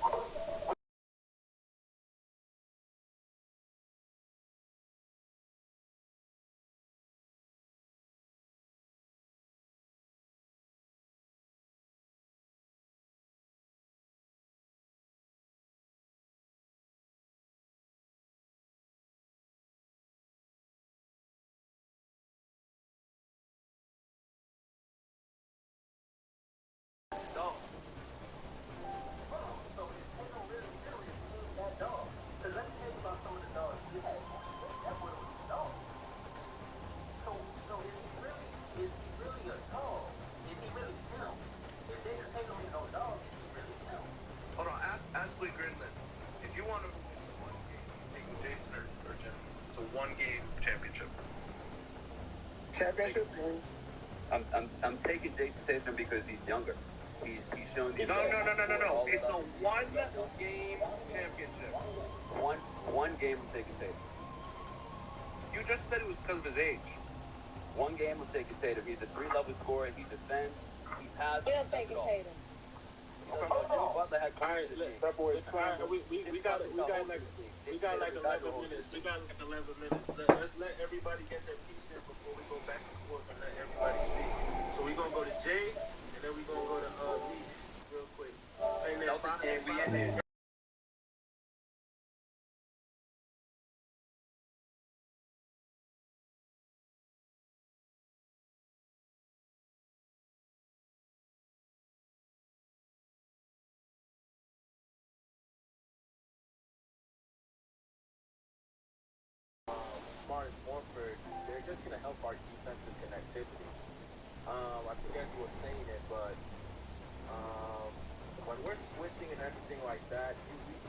game championship. Championship? I'm taking Jason Tatum because he's younger. He's shown. No. It's a one-game championship. One game I'm taking Tatum. You just said it was because of his age. One game I'm taking Tatum. He's a 3-level scorer. He defends. He passes. Still taking Tatum. Butler had Alright, that boy is crying. We got like 11 minutes. We got like 11 minutes. Let's let everybody get their piece in before we go back and forth and let everybody speak. So we're gonna go to Jay, and then we're gonna go to Litt real quick. And then we end it. Smart and Morford, they're just going to help our defensive connectivity. I forget who was saying it, but when we're switching and everything like that, we need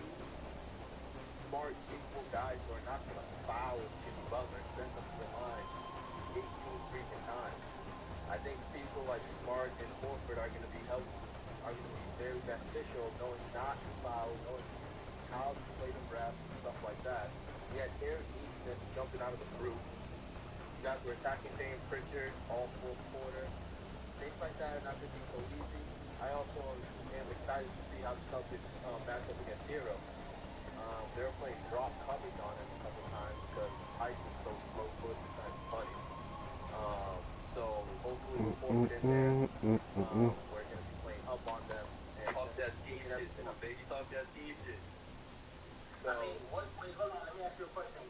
smart, capable guys who are not going to foul Jimmy Butler and send them to the line 18 freaking times. I think people like Smart and Morford are going to be very beneficial, knowing not to foul, knowing how to play the brass and stuff like that. We had Eric Eastman jumping out of the roof. We're attacking Dame Pritchard all fourth quarter. Things like that are not going to be so easy. I also am excited to see how the Celtics match up against Hero. They were playing drop coverage on him a couple times because Tyson's so slow-footed, it's not funny. So hopefully we'll forward in there. We're going to be playing up on them. And talk that scheme shit, baby. Talk that scheme shit. So, hold on, let me ask you a question,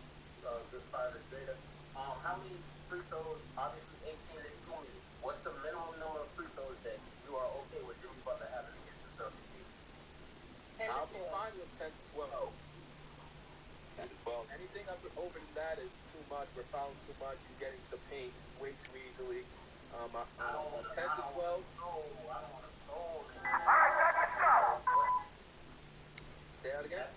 just prior to data. How many free throws, obviously 18 is 20, what's the minimum number of free throws that you are okay with Jimmy Butler having against the Celtics team? I'll be fine with 10 to 12. 10 to 12. Anything over than that is too much. We're fouling too much. He's getting to the paint way too easily. 10 to 12. I don't want to stall. Say that again?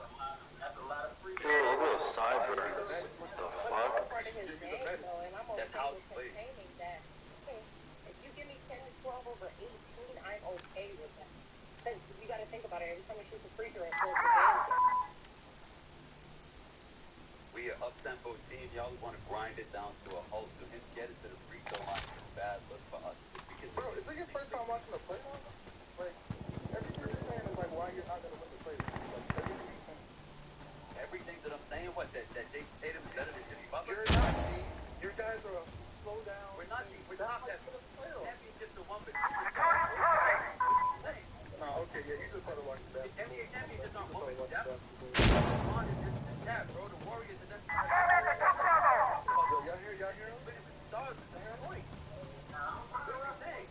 That's a lot of free Dude, look at those sideburns. What the fuck? That's part of his game, though, and I'm That's okay how with it's played. containing that. Okay, if you give me 10 to 12 over 18, I'm okay with that. Because you got to think about it. Every time he shoots a free throw, it slows the game down. We are up-tempo team. Y'all want to grind it down to a halt. So him get it to the free throw line is a bad look for us. Bro, is this your first time watching the playoffs? Like, everything you're saying is like why you're not going to win the playoffs. Like, everything you're saying. Everything that I'm saying, what, that Jason Tatum is better than Jimmy Butler? You're not deep. You guys are slow down. We're not deep. We're not that. Championship to one, but no, okay, yeah, you just started watching that. The NBA championship on one, but depth. One is the tap, bro. The Warriors and that's. Yo, y'all hear him? But it's the stars. It's the point. What are we saying?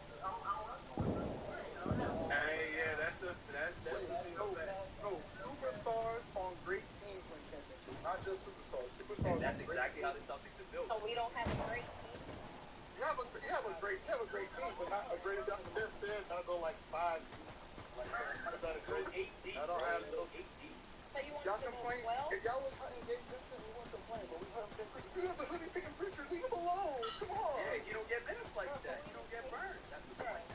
Hey, yeah, that's the thing. No, superstars on great teams win championships, not just superstars. Superstars. And that's exactly how the Celtics are built. So we don't have a great team? You have a great team, but not a great enough. This said, I'll go like 5 deep. Like, about a great 8 deep. I don't have no 8 deep. So you want y'all to go complain. 12? If y'all was hunting Gabe Vincent, we wouldn't complain, but we hunt Big Preacher. You have the hoodie picking preacher, leave him alone. Come on. Yeah, you don't get minutes like that. You don't get burned. That's the point.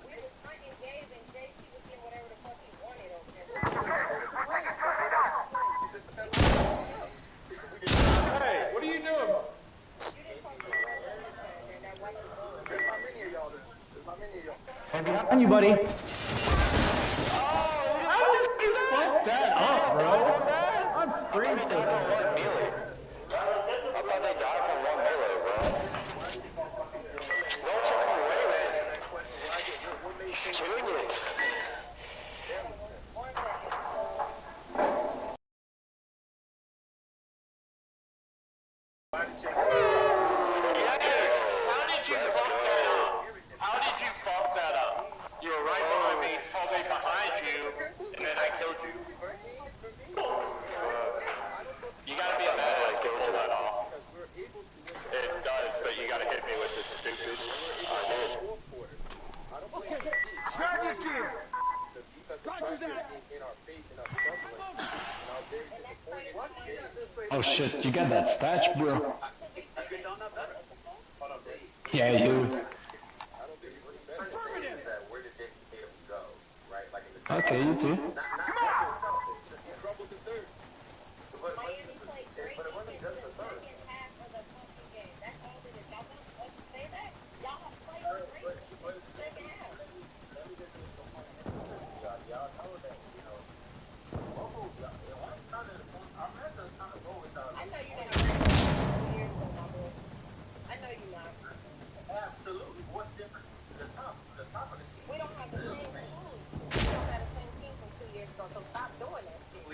We was hunting Gabe, and JC was getting whatever the fuck he wanted over there. Hey, what are you doing? You didn't talk to the rest of us, and that white was There's not many of y'all there. There's not many of y'all. Heavy on you, buddy. How did you fuck that up, bro? I'm screaming. I thought they died from one melee, bro. No fucking way, man. He's killing it. How did you fuck that up? You were right behind me, totally behind you, and then I killed you. You gotta be a badass to pull that off. It does, but you gotta hit me with it, stupid. I did. Okay, grab your gear. Roger that. In our face and our struggling. Why did you not just say Oh shit, you got that statch, bro. Have you done that better? Hold on, Yeah, you. I don't think you would say affirmative. That where did Jason Tatum go? Right, like in the second. Okay, you too. Not just he troubled the third. Miami played great But it wasn't defense just in the the third. second half of the fucking game. That's all it is. Y'all want us to say that? Y'all have played great defense in the second half. Let me get to the point of emphasis. Y'all know that, you know, local, it wasn't kind of the same. Our matchup is kind of low with our. I know you're not ready 2 years ago, my boy. I know you're not. Absolutely. What's different? The top of the team. We don't have the same team. We don't have the same team from 2 years ago, so stop doing that shit.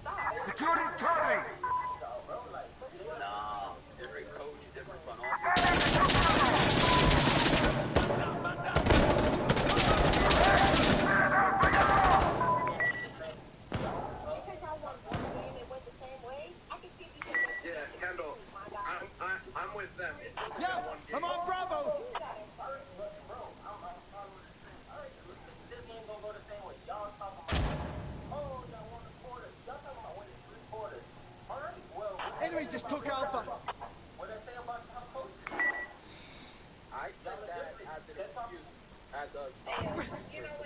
Stop. Securing Charlie. Nah, different coach, different front office. Because y'all won one game and went the same way, I can see if you take that shit. Yeah, Kendall, I'm with them. Yo, I'm on Bravo. Enemy just took Alpha. What they say about some coaches? I said that as an excuse, as a.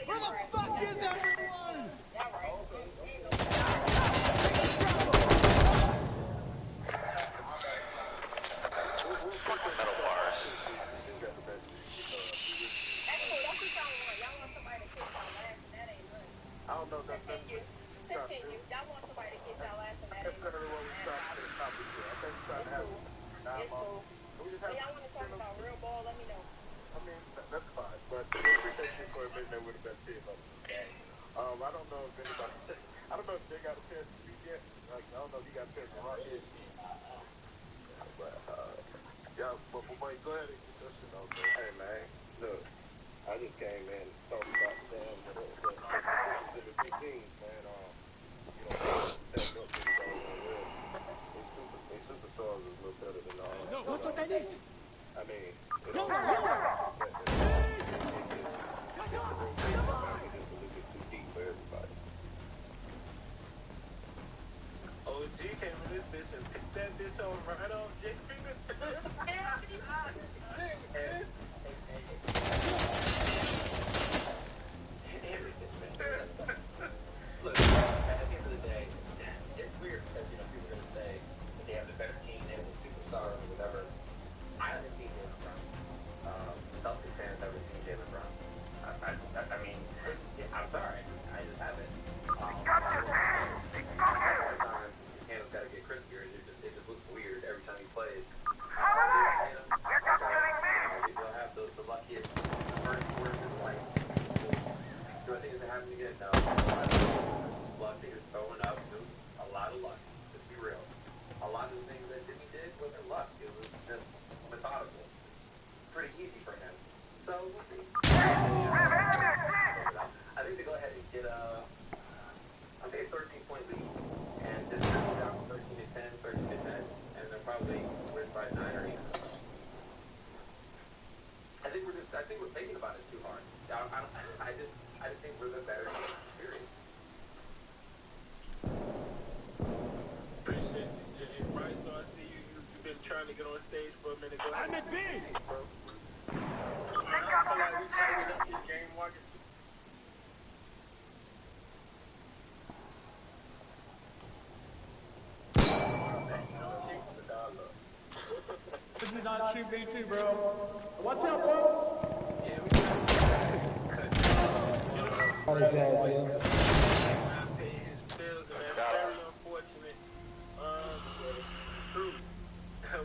Where the fuck is everyone? Fucking metal bars. I don't know if that's Continue. Y'all want somebody to kick y'all ass and that ain't what we're trying to accomplish here. I think we're trying to have It's cool. If y'all want to talk about real ball, let me know. I mean, that's fine, but we appreciate you for admitting that we're the best team of this game. I don't know if anybody, I don't know if they got a chance to speak yet. Like, I don't know if he got a chance to rock it. But, but Mike, go ahead and get your shit out there. Hey man, look, I just came in and talked about the two teams, man. You know, stepped up to the goal and win. They superstars is a little better than all. No, look what they need. I mean, it don't matter. It's just a little bit too deep for everybody. OG came in this bitch and picked that bitch on right off Jake's fingers. Look, at the end of the day, it's weird because, you know, people are going to say that they have the better team, they have the superstar or whatever. I haven't seen Jalen Brown. Celtics fans haven't seen Jalen Brown. I mean, I'm sorry. I just haven't. Every time his handle's got to get crispier. It just looks weird every time he plays. He'll have the luckiest first quarter of his life. Do I think it's going to happen again? No. Luck, they just throwing up. It was a lot of luck. Let's be real. A lot of the things that Jimmy did wasn't luck. It was just methodical. Pretty easy for him. So we'll see. I think they go ahead and get I'll say a 13-point lead, and this is down from 13 to 10, and they'll probably win by 9 or 8. I think we're thinking about it too hard. I just think we're the better team. Period. Appreciate you, Jay. Bryce, so I see you've been trying to get on stage for a minute. Go ahead. I'm at B. Bro. I feel like we tightened up this game. Marcus. This is not Street B2, bro. Watch out, bro. Yeah, we got pay his bills, and that's very unfortunate. Drew,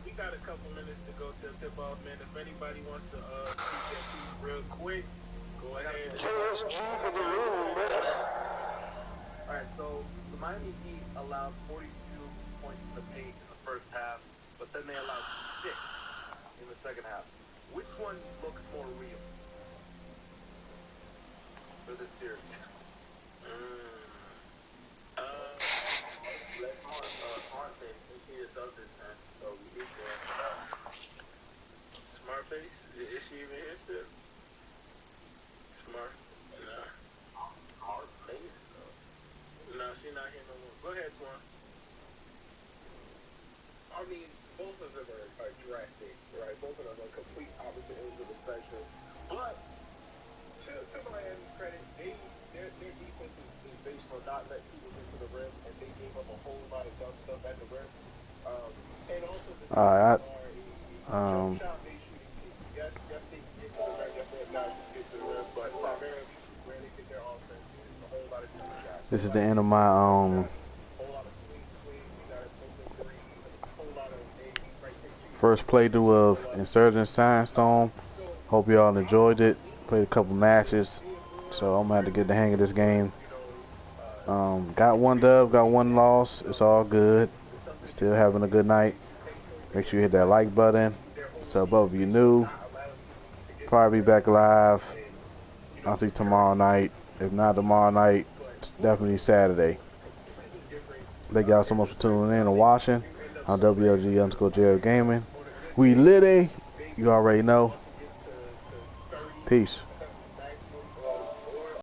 we got a couple minutes to go till tip off, man. If anybody wants to speak that piece real quick, go ahead. Alright, so the Miami Heat allowed 42 points in the paint in the first half, but then they allowed 6 in the second half. Which one looks more real for this series? Let Smartface see his other man. So we need to Smartface? Is she even here still? Smart? Nah. Smartface? No, she not here no more. Go ahead, Swan. I mean, both of them are drastic, right? Both of them are complete opposite ends of the spectrum. But to Miami's credit, their defense is based on not letting people get to the rim, and they gave up a whole lot of dumb stuff at the rim. And also the Alright, jump shot made shooting team. Yes, they can get to the rim. Yes, they have guys who get to the rim, but primarily where they get their offense is a whole lot of jump shots. this is the end of my first playthrough of Insurgency Sandstorm. Hope y'all enjoyed it. Played a couple matches, so I'm gonna have to get the hang of this game. Got one dub, got one loss. It's all good. Still having a good night. Make sure you hit that like button. Sub up if you're new. Probably be back live. I'll see you tomorrow night. If not tomorrow night, definitely Saturday. Thank y'all so much for tuning in and watching on WLG_JL Gaming. We Litty. You already know. Peace.